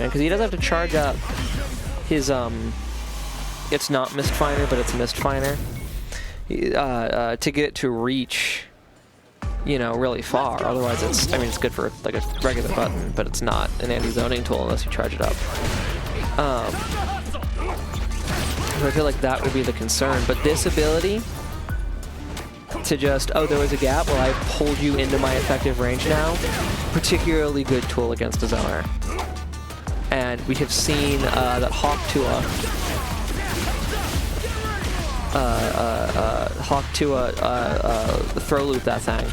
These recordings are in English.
because he doesn't have to charge up his it's not Mistfiner, but it's Mistfiner, to get to reach, you know, really far. Otherwise, it's, I mean, it's good for like a regular button, but it's not an anti-zoning tool unless you charge it up. So I feel like that would be the concern. But this ability to just, oh, there was a gap, well, I've pulled you into my effective range now, particularly good tool against a zoner. And we have seen that Hawk throw loop that thing,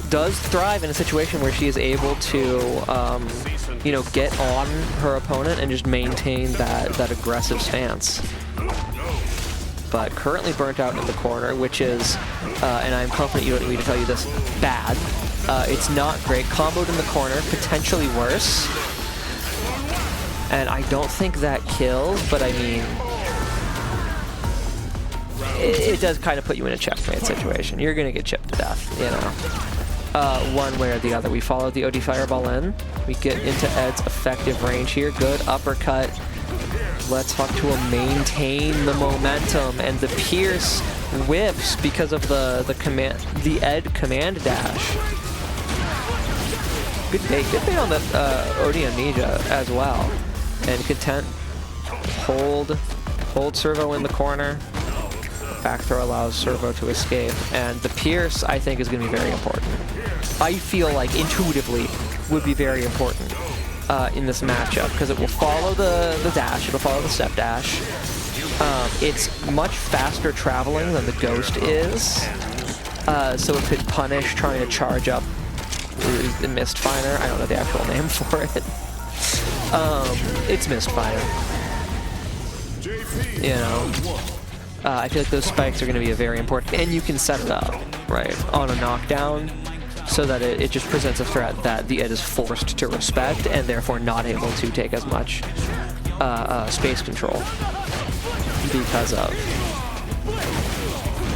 does thrive in a situation where she is able to, you know, get on her opponent and just maintain that aggressive stance. But currently burnt out in the corner, which is, and I'm confident you don't need me to tell you this, bad. It's not great. Comboed in the corner, potentially worse. And I don't think that kills, but I mean, it does kind of put you in a checkmate situation. You're going to get chipped to death, you know. One way or the other. We follow the OD Fireball in. We get into Ed's effective range here. Good uppercut. Let's Hawk to maintain the momentum, and the Pierce whiffs because of the Ed command dash. Good bait on the OD Amnesia as well. And content, hold Servo in the corner. Back throw allows Servo to escape, and the Pierce, I think, is going to be very important. I feel like intuitively would be very important in this matchup, because it will follow the dash, it'll follow the step dash. It's much faster traveling than the Ghost is, so it could punish trying to charge up the Mistfiner. I don't know the actual name for it. It's Mistfiner. You know, I feel like those spikes are going to be very important, and you can set it up, right, on a knockdown, so that it just presents a threat that the Ed is forced to respect, and therefore not able to take as much space control because of.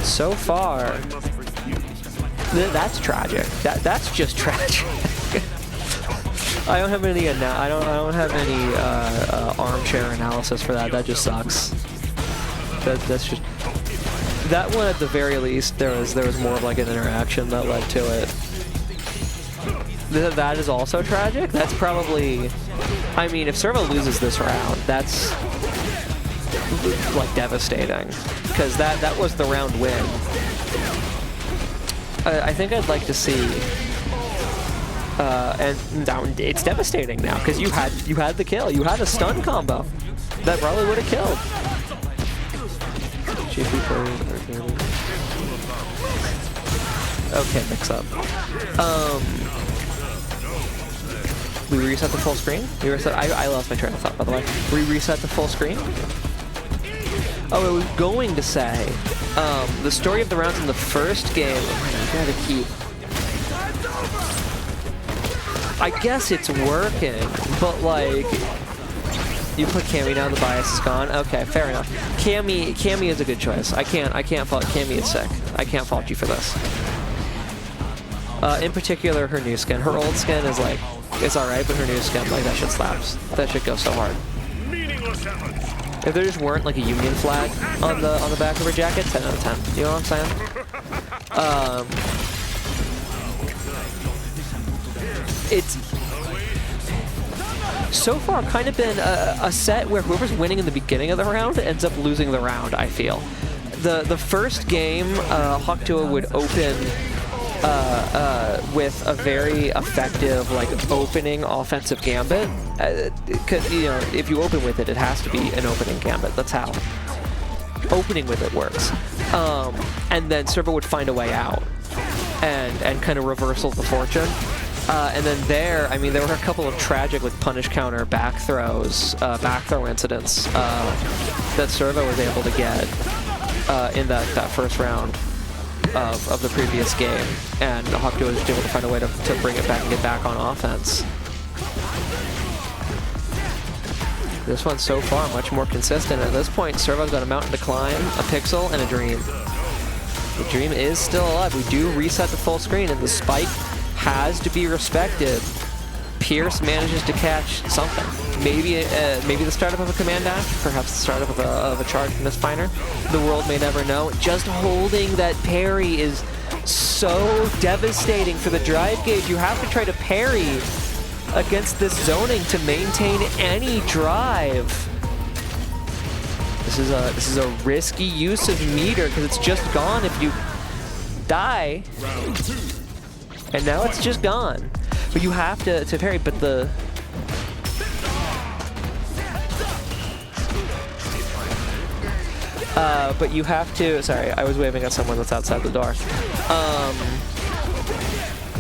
So far, that's tragic. That's just tragic. I don't have any. I don't have any armchair analysis for that. That just sucks. That's just. That one, at the very least, there was more of like an interaction that led to it. That is also tragic. That's probably. I mean, if Servo loses this round, that's like devastating, because that was the round win. I think I'd like to see. And it's devastating now, because you had the kill. You had a stun combo that probably would have killed. Okay, mix up. We reset the full screen? I lost my train of thought, by the way. We reset the full screen? Oh, I was going to say, the story of the rounds in the first game, you gotta keep. I guess it's working, but like, you put Cammy down, the bias is gone. Okay, fair enough. Cammy is a good choice. I can't fault Cammy. Is sick. I can't fault you for this. In particular, her new skin. Her old skin is like, it's alright, but her new skin, like, that shit slaps. That shit goes so hard. If there just weren't like a Union flag on the back of her jacket, 10 out of 10. You know what I'm saying? It's so far kind of been a set where whoever's winning in the beginning of the round ends up losing the round, I feel. The first game, Hawktua would open with a very effective, like, opening offensive gambit. Because, you know, if you open with it, it has to be an opening gambit. That's how opening with it works. And then Servo would find a way out and kind of reversal the fortune. And then there, I mean, there were a couple of tragic, like, punish counter back throw incidents that Servo was able to get in that first round of the previous game, and Hawktua was able to find a way to bring it back and get back on offense. This one's so far much more consistent. At this point, Servo's got a mountain to climb, a pixel, and a dream. The dream is still alive. We do reset the full screen, and the spike has to be respected. Pierce manages to catch something. Maybe maybe the startup of a command dash, perhaps the startup of a charge from this fighter. The world may never know. Just holding that parry is so devastating for the drive gauge. You have to try to parry against this zoning to maintain any drive. This is a risky use of meter because it's just gone if you die. And now it's just gone. But you have to parry, but the... but you have to... Sorry, I was waving at someone that's outside the door.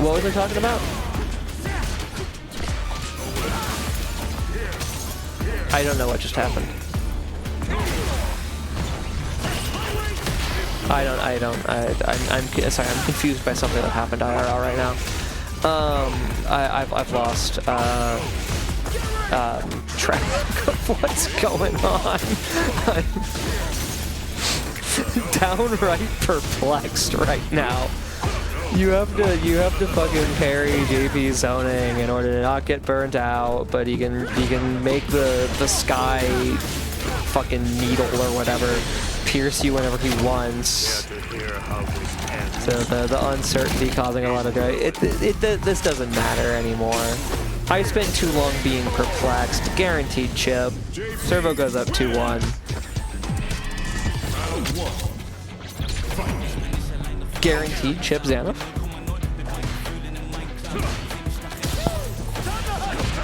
What was I talking about? I don't know what just happened. I'm sorry, I'm confused by something that happened IRL right now. I've lost track of what's going on. I'm downright perplexed right now. You have to fucking parry JP's zoning in order to not get burnt out, but he can make the sky fucking needle or whatever pierce you whenever he wants. So the uncertainty causing a lot of drive. This doesn't matter anymore. I spent too long being perplexed. Guaranteed chip. Servo goes up 2-1. Guaranteed chip Xanath.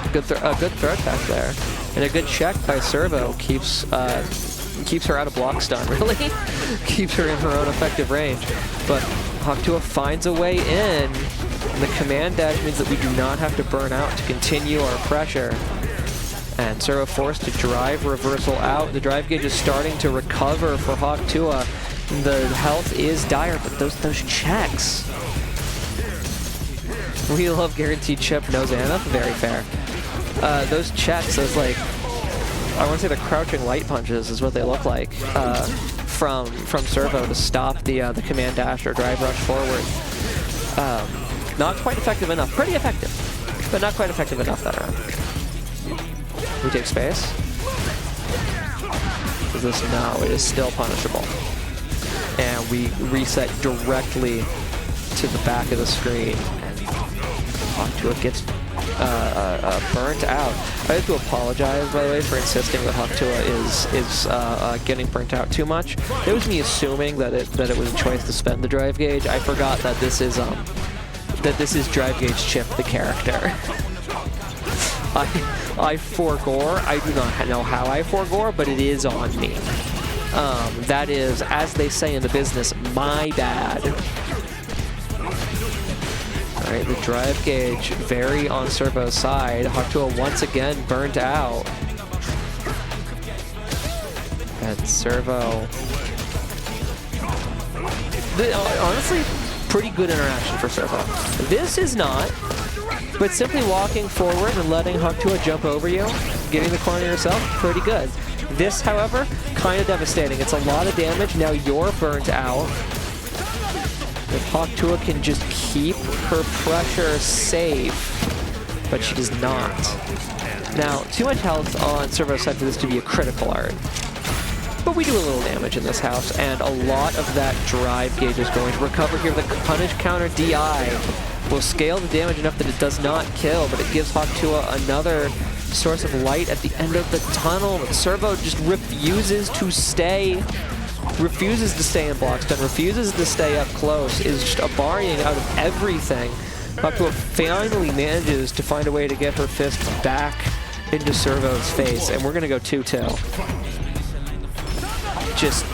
A good throw attack there, and a good check by Servo keeps her out of block stun. Really, keeps her in her own effective range. But Hawk2a finds a way in, and the command dash means that we do not have to burn out to continue our pressure. And Servo forced to drive reversal out. The drive gauge is starting to recover for Hawk2a. The health is dire, but those checks. We love guaranteed chip, no Xanath, very fair. Those checks, those like, I want to say the crouching light punches is what they look like from Servo to stop the command dash or drive rush forward. Not quite effective enough. Pretty effective, but not quite effective enough that round. We take space. Is this? No, it is still punishable. And we reset directly to the back of the screen. And Hawk2a gets burnt out. I have to apologize, by the way, for insisting that Hawk2a is getting burnt out too much. It was me assuming that it was a choice to spend the drive gauge. I forgot that this is drive gauge Chip, the character. I forgore. I do not know how I forgore, but it is on me. That is, as they say in the business, my bad. Alright, the drive gauge very on Servo's side. Hawk2a once again burnt out. And Servo... honestly, pretty good interaction for Servo. This is not, but simply walking forward and letting Hawk2a jump over you, getting the corner yourself, pretty good. This, however, kind of devastating. It's a lot of damage. Now you're burnt out. If Hawk2a can just keep her pressure safe, but she does not. Now, too much health on Servo's side for this to be a critical art. But we do a little damage in this house, and a lot of that drive gauge is going to recover here. The punish counter DI will scale the damage enough that it does not kill, but it gives Hawk2a another source of light at the end of the tunnel. But Servo just refuses to stay in block stun, refuses to stay up close, is just barring out of everything. Hawk2a finally manages to find a way to get her fist back into Servo's face, and we're gonna go 2-2. Just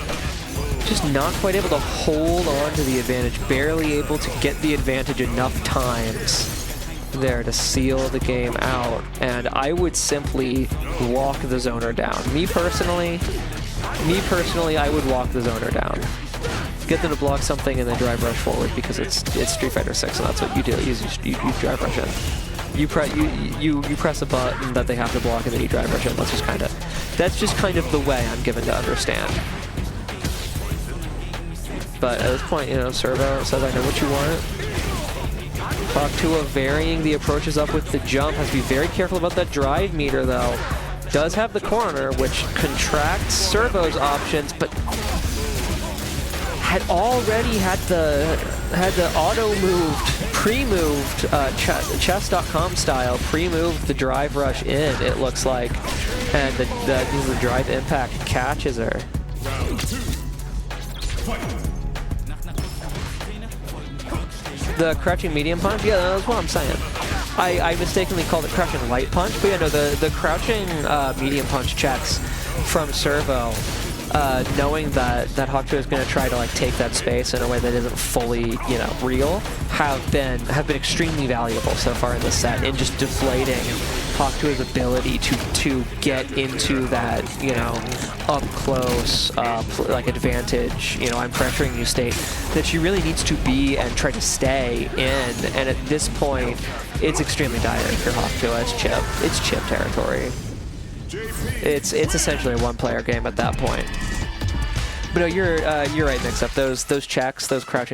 not quite able to hold on to the advantage, barely able to get the advantage enough times there to seal the game out, and I would simply walk the zoner down. Me personally, I would walk the zoner down. Get them to block something and then drive rush forward, because it's Street Fighter 6, and that's what you do. You drive rush in. You press a button that they have to block, and then you drive rush in. That's just kind of the way I'm given to understand. But at this point, you know, Servo says, "I know what you want." Hawk2 varying the approaches up with the jump. Has to be very careful about that drive meter, though. Does have the corner, which contracts Servo's options, but had already had the auto-moved, pre-moved, chess.com style, pre-moved the drive rush in, it looks like. And the drive impact catches her. The crouching medium punch? Yeah, that's what I'm saying. I mistakenly called it crouching light punch, but yeah, no, the crouching medium punch checks from Servo, knowing that Hawk2 is going to try to like take that space in a way that isn't fully, you know, real, have been extremely valuable so far in this set in just deflating Hawk2's ability to get into that, you know, up close like advantage, you know, I'm pressuring you state that she really needs to be and try to stay in. And at this point, it's extremely dire for Hawk2. It's chip territory. It's essentially a one-player game at that point. But no, you're right, Mix-Up. Those checks, those crouching